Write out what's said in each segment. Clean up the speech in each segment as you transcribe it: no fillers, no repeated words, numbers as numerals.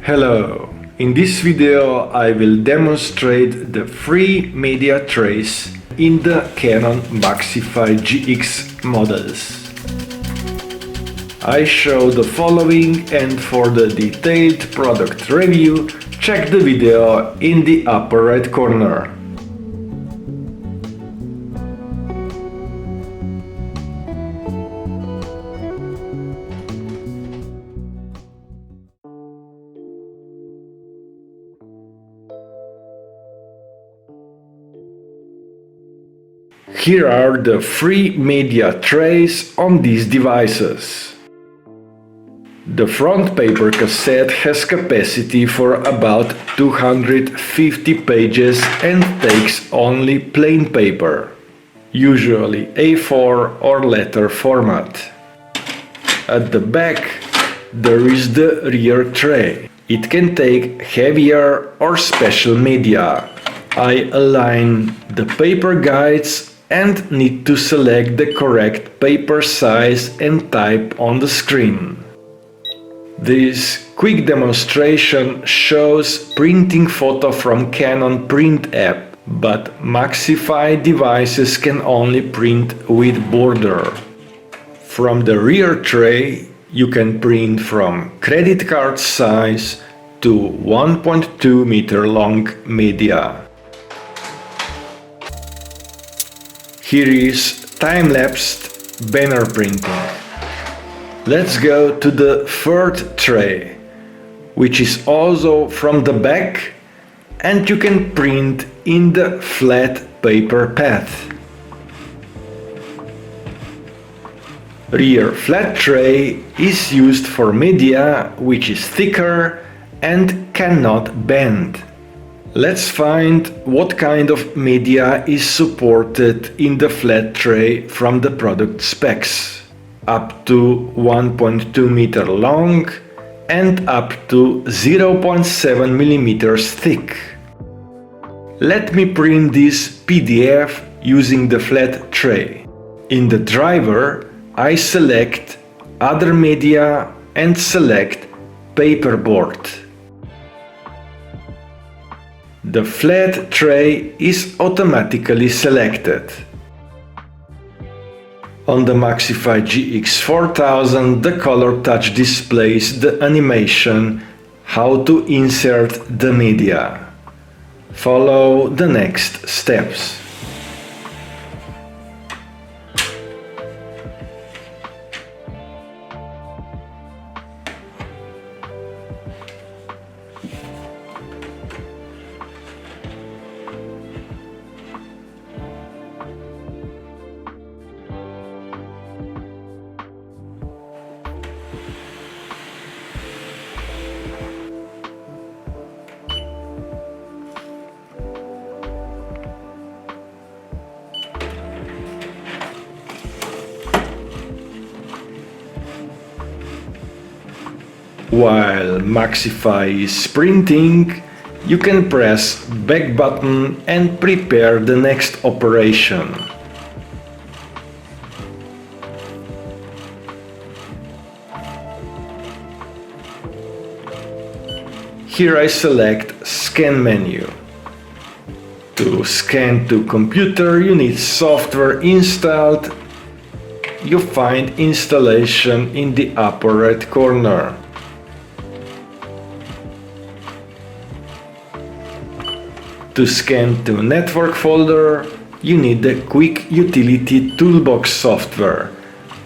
Hello! In this video I will demonstrate the free media trays in the Canon MAXIFY GX models. I show the following, and for the detailed product review check the video in the upper right corner. Here are the free media trays on these devices. The front paper cassette has capacity for about 250 pages and takes only plain paper, usually A4 or letter format. At the back there is the rear tray. It can take heavier or special media. I align the paper guides and need to select the correct paper size and type on the screen. This quick demonstration shows printing photo from Canon print app, but MAXIFY devices can only print with border. From the rear tray you can print from credit card size to 1.2 meter long media. Here is time-lapsed banner printing. Let's go to the third tray, which is also from the back, and you can print in the flat paper path. Rear flat tray is used for media which is thicker and cannot bend. Let's find what kind of media is supported in the flat tray from the product specs. Up to 1.2 meter long and up to 0.7 millimeters thick. Let me print this PDF using the flat tray. In the driver I select other media and select paperboard. The flat tray is automatically selected. On the MAXIFY GX4000 the color touch displays the animation how to insert the media. Follow the next steps. While MAXIFY is printing, you can press back button and prepare the next operation. Here I select Scan menu. To scan to computer you need software installed. You find installation in the upper right corner. To scan to network folder, you need the Quick Utility Toolbox software,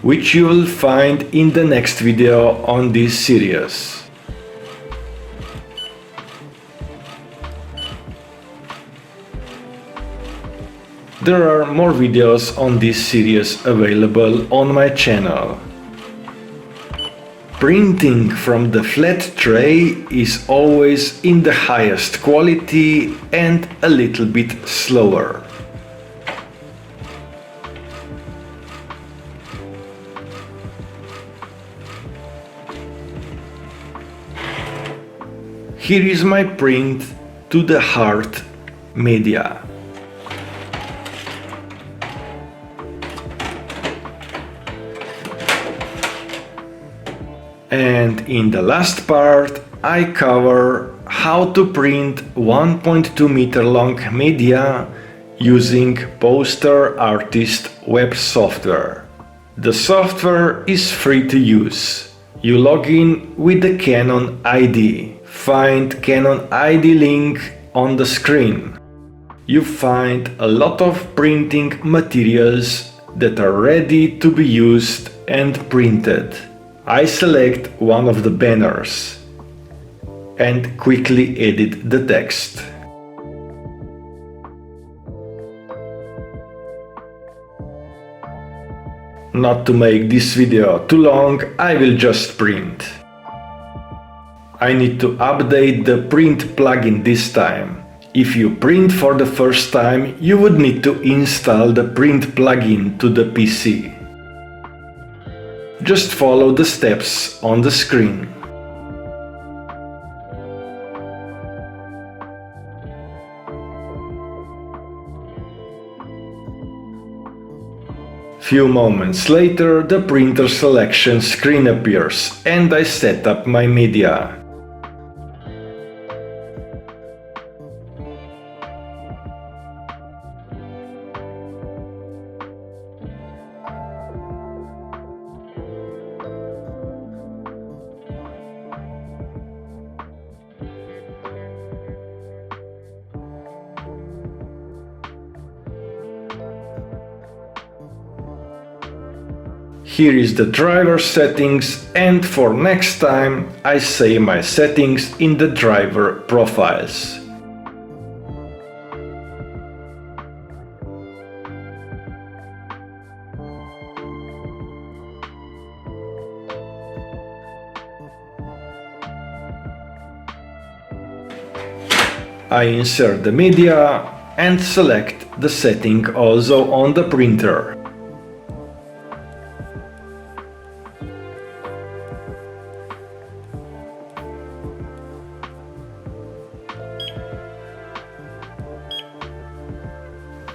which you will find in the next video on this series. There are more videos on this series available on my channel. Printing from the flat tray is always in the highest quality and a little bit slower. Here is my print to the hard media. And in the last part I cover how to print 1.2 meter long media using Poster Artist web software. The software is free to use. You log in with the Canon ID. Find Canon ID link on the screen. You find a lot of printing materials that are ready to be used and printed. I select one of the banners and quickly edit the text. Not to make this video too long, I will just print. I need to update the print plugin this time. If you print for the first time, you would need to install the print plugin to the PC. Just follow the steps on the screen. Few moments later, the printer selection screen appears and I set up my media. Here is the driver settings, and for next time I save my settings in the driver profiles. I insert the media and select the setting also on the printer.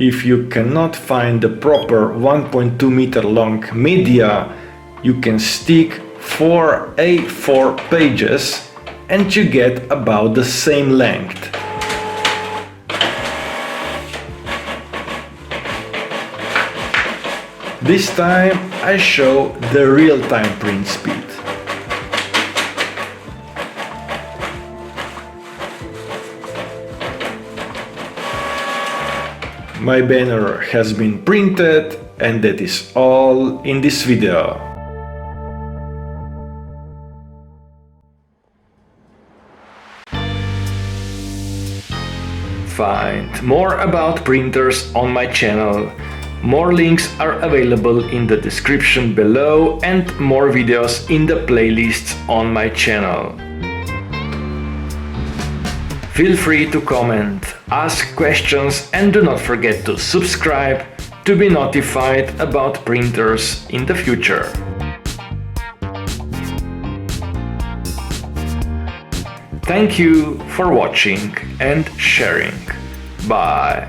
If you cannot find the proper 1.2 meter long media, you can stick 4 A4 pages and you get about the same length. This time I show the real-time print speed. My banner has been printed, and that is all in this video. Find more about printers on my channel. More links are available in the description below and more videos in the playlists on my channel. Feel free to comment, ask questions, and do not forget to subscribe to be notified about printers in the future. Thank you for watching and sharing. Bye.